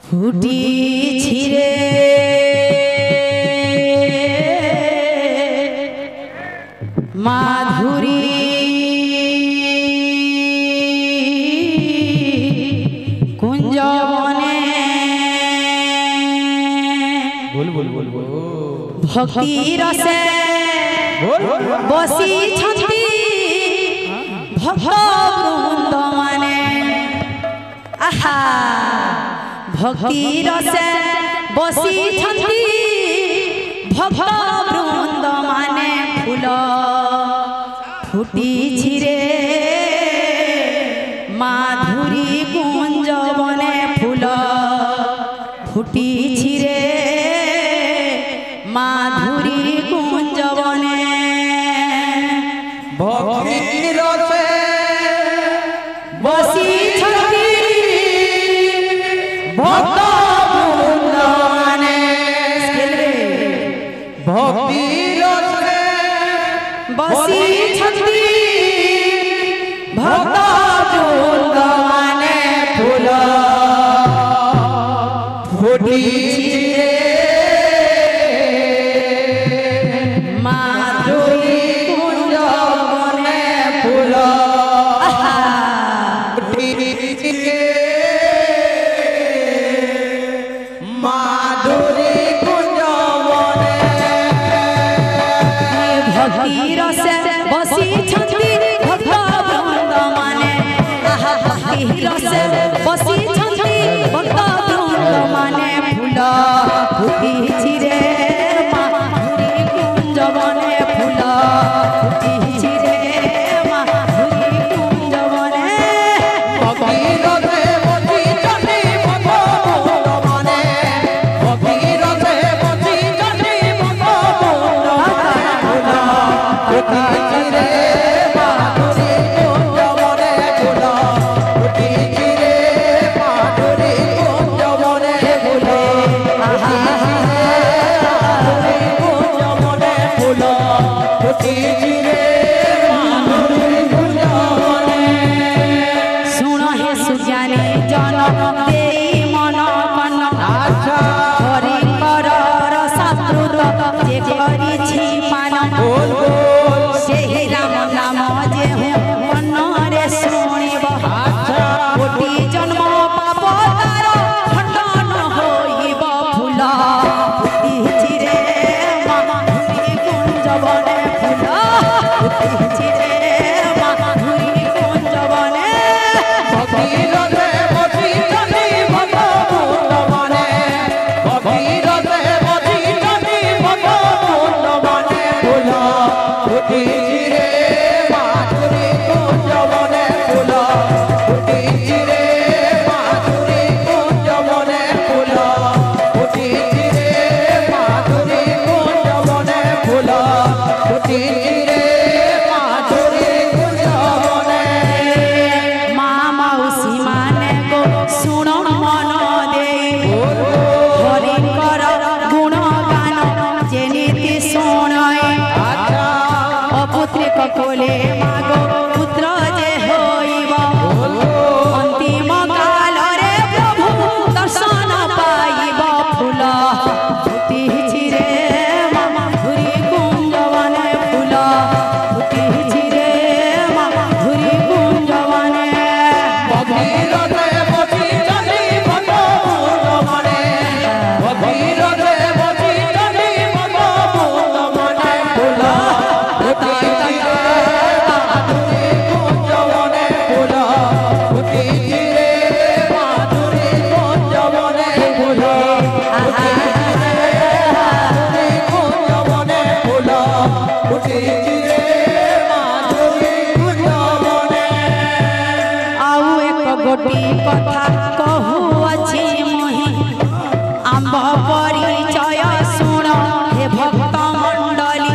ফুটিছি রে মাধুরী কুঞ্জবনে ভক্তি রসে বসিছন্তি ভক্ত বৃন্দ মানে আহা ভক্তি রসে বসিছন্তি ভক্ত বৃন্দ মানে ফুল ফুটিছি রে মাধুরী কুঞ্জবনে ফুল ফুটিছি রে মাধুরী কুঞ্জবনে ভক্তি রসে বসিছন্তি ভক্ত বৃন্দ মানে ভক্তি রসে বসিছন্তি ভক্ত বৃন্দ মানে ফুল ফুটিছি রে মাধুরী কুঞ্জবনে ফুল মাধুরী কুঞ্জবনে ভক্তি রসে বসিছন্তি ভক্ত বৃন্দ মানে আহা ভক্তি রসে বসিছন্তি ভক্ত বৃন্দ মানে ফুল ফুটিছি রে মাধুরী কুঞ্জবনে ফুল ফুটিছি রে মাধুরী কুঞ্জবনে ভক্তি রসে বসিছন্তি ভক্ত বৃন্দ মানে ভক্তি রসে বসিছন্তি ভক্ত বৃন্দ মানে ফুটিছি রে মাধুরী কুঞ্জবনে ফুল ফুটিছি রে মাধুরী কুঞ্জবনে ফুল ফুটিছি রে মাধুরী কুঞ্জবনে শুণ হে সুজ্ঞানী জন দেই মন কন আচ্ছা হরিঙ্কর রসাতৃত যে করিছি পান বল সেই রাম নাম যে মନରେ শুনিব আচ্ছা কোটি জন্ম পাপ তার খণ্ডন হইব ফুল ফুটিছি রে মাধুরী কুঞ্জবনে ফুল ফুটিছি রে মাধুরী কুঞ্জবনে ভক্তি রসে বসিছন্তি ভক্ত বৃন্দ মানে ভক্তি রসে বসিছন্তি ভক্ত বৃন্দ মানে ফুল ফুটিছি রে মাধুরী কুঞ্জবনে ফুল ফুটিছি রে মাধুরী কুঞ্জবনে ফুল ফুটিছি রে মাধুরী কুঞ্জবনে ফুল ফুটিছি রে মাধুরী কুঞ্জবনে মা মাউসী মানে গো শুণ মন দেই হরিঙ্কর গুণ গান যে নীতি শুণয় অপুত্রিক কোলে মাগো পুত্র যে হইব অন্তিম কালরে প্রভু দর্শন পাইব ফুল ফুটিছি রে মাধুরী কুঞ্জবনে ফুল ফুটিছি রে মাধুরী কুঞ্জবনে ভক্তি রসে বসিছন্তি ভক্ত বৃন্দ মানে ভক্তি রসে বসিছন্তি ভক্ত বৃন্দ মানে ফুল ফুটিছি রে মাধুরী কুঞ্জবনে ফুল ফুটিছি রে মাধুরী কুঞ্জবনে ফুল ফুটিছি রে মাধুরী কুঞ্জবনে ফুল ফুটিছি রে মাধুরী কুঞ্জবনে ଆଉ ଏକ ଗୋଟି କଥା କହୁଅଛି ମୁହିଁ ଆମ୍ଭ ପରିଚୟ ଶୁଣ ହେ ଭକ୍ତ ମଣ୍ଡଳୀ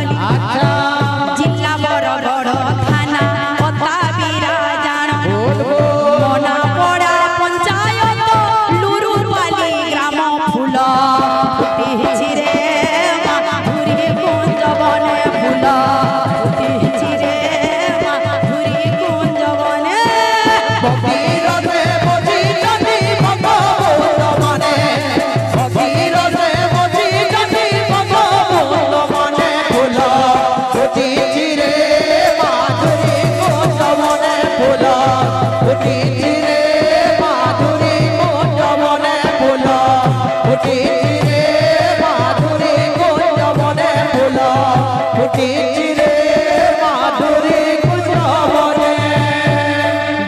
ଜିଲ୍ଲା ବରଗଡ଼ ଥାନା ପତା ବିରାଜାଣ ମନାପଡ଼ା ପଞ୍ଚାୟତ ଲୁରୁପାଲି ଗ୍ରାମ ফুল ফুটিছি রে মাধুরী কুঞ্জবনে ফুল ফুটিছি রে মাধুরী কুঞ্জবনে ভগীরথে বসিছন্তি ভগবত মনে ভগীরথে বসিছন্তি ভগবত মনে ফুল ফুটিছি রে মাধুরী কুঞ্জ বনে ফুল ফুটিছি রে মাধুরী কুঞ্জ বনে ফুল ফুটিছি রে মাধুরী কুঞ্জ বনে ফুল ফুটিছি রে মাধুরী কুঞ্জ বনে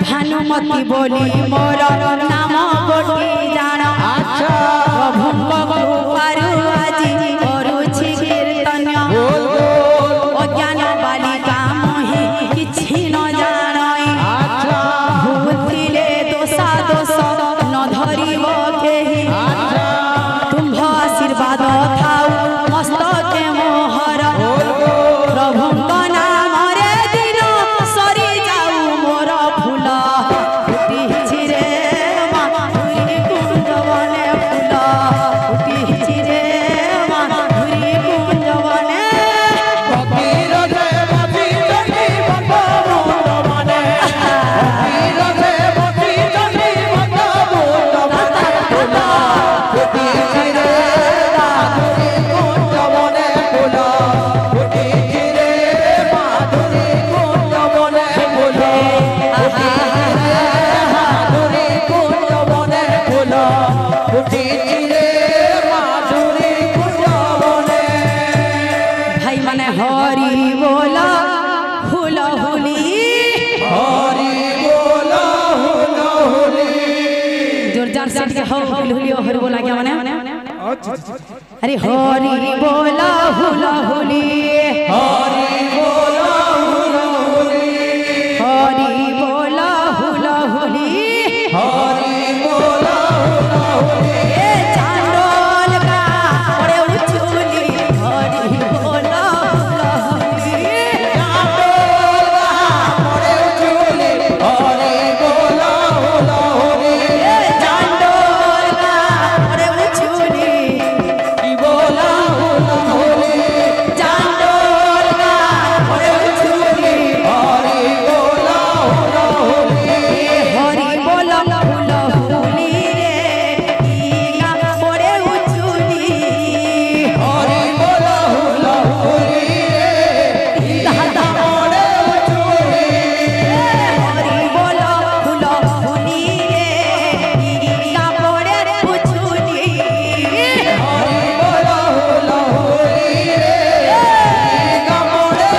ভানুমতি বলি মোর নাম গোটি জাণ আচ্ছা প্রভুଙ୍କ কৃପାରୁ ଆଜି କରୁଛି କୀର୍ତ୍ତନ बोल बोल ଅଜ୍ଞାନ ବାଳିକା ମୋହି କିଛି ନ ଜାଣଇ अच्छा ଭୁଲ ଥିଲେ ଦୋଷା ଦୋଷ ନ ଧରିବ କେହି अच्छा ତୁମ୍ଭ ଆଶୀର୍ବାଦ ଥାଉ ମସ୍ତକେ ମୋହର बोल बोल ପ୍ରଭୁଙ୍କ ନାମରେ ଦିନ ସରି ଯାଉ ମୋର ଫୁଲ ଫୁଟିଛି ରେ ମାଧୁରୀ କୁଞ୍ଜ ବନେ ଫୁଲ ଫୁଟିଛି ରେ ମାଧୁରୀ କୁଞ୍ଜ ବନେ ভগীরথে বসিছন্তি ভগবত মনে ভগীরথে বসিছন্তি ভগবত মনে ফুল ফুটিছি রে মাধুরী কুঞ্জ বনে ফুল ফুটিছি রে মাধুরী কুঞ্জ বনে ফুল ফুটিছি রে মাধুরী কুঞ্জ বনে ফুল ফুটিছি রে মাধুরী কুঞ্জ বনে ভাই মানে হরি বল ফুল হুলি हरि बोल हुल हुली जोरदार से के हो फुल हुली हरि बोला क्या माने अरे हरि बोल फुल हुली हरि बोल हुल हुली हरि बोल फुल हुली हरि बोल हुल हुली ए चांदोल का ओरे उचुली हरि बोल फुल हुली मोरे चूली हरि बोल हुल हुली ए चांदोल का ओरे उचुली की बोल हुल हुली चांदोल का ओरे उचुली हरि बोल हुल हुली हरि बोल फुल हुली रे ईगा ओरे उचुली हरि बोल हुल हुली दादा मोरे चूली हरि बोल फुल हुली रे ईगा ओरे उचुली हरि बोल हुल हुली का मोरे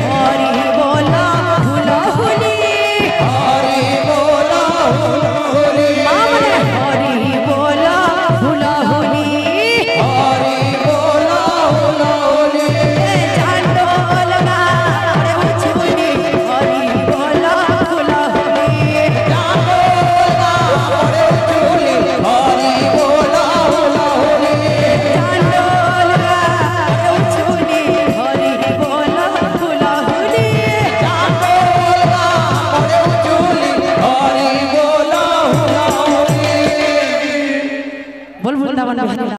हरि बोल फुल हुली हरि बोल हुल